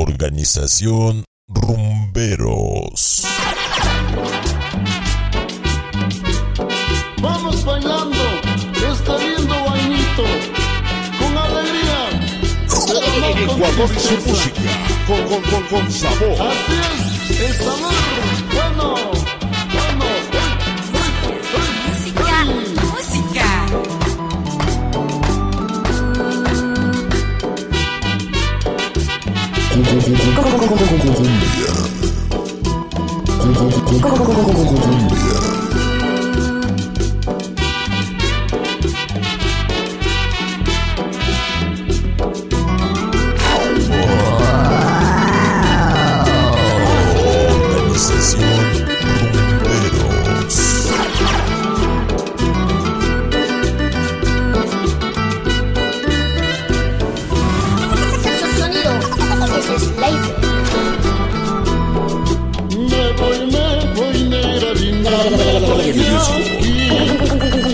Organización Rumberos. Vamos bailando este lindo bailito con alegría. Ecuador y su música con sabor. Así es, el sabor. Bueno. Música. Organización Rumberos. Sonido. Ese es Laser. Me voy negra linda, me voy de aquí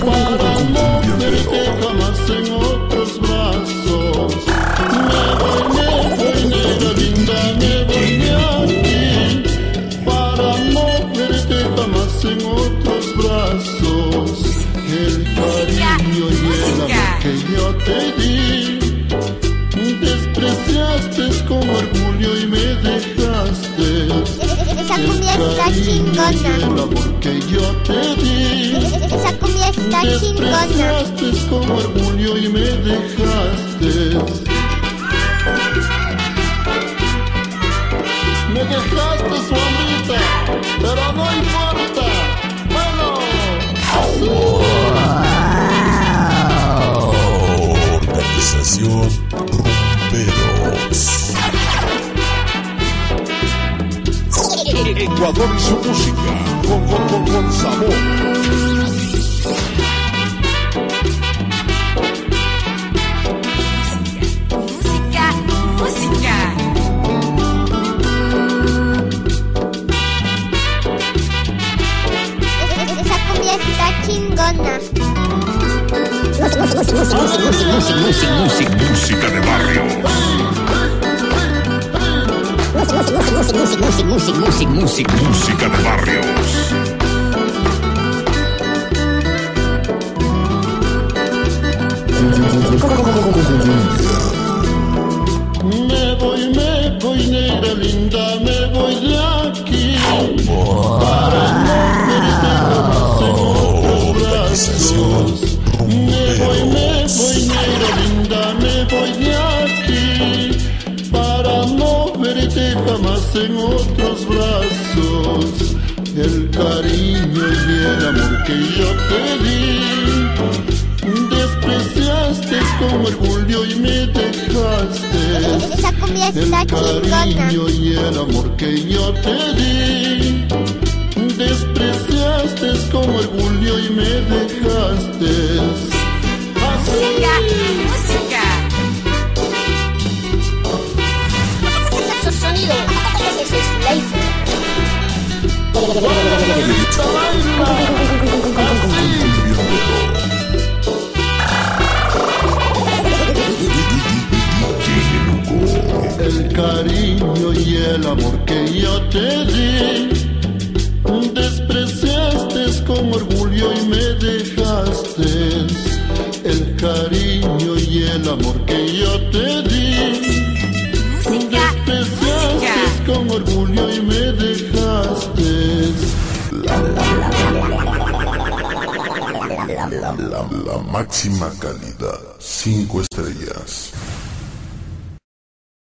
para no verte jamás en otros brazos. Me voy negra linda, me voy de aquí para no verte jamás en otros brazos. El cariño y el amor que yo te di, despreciaste con orgullo y me dejaste. Esa cumbia está chingona. El amor que yo te di, Esa cumbia está chingona. despreciaste con orgullo y me dejaste. Me dejaste su amita, pero no importa. Bueno. Organización Rumberos. Ecuador y su música con sabor. Música. Esa cumbia está chingona. Música de barrio. Música de barrios. Me voy negra linda, me voy de aquí para no verte jamás en otros brazos. Me voy negra linda, me voy de aquí para no verte jamás en otros brazos. El cariño y el amor que yo te di, despreciaste con orgullo y me dejaste. Esa cumbia El está chingona. cariño y el amor que yo te di, despreciaste con orgullo y me dejaste. Música. Sonido. Ese es Laser. El cariño y el amor que yo te di, despreciaste con orgullo y me dejaste. El cariño y el amor que yo te di, despreciaste con orgullo y me dejaste. La máxima calidad, 5 estrellas.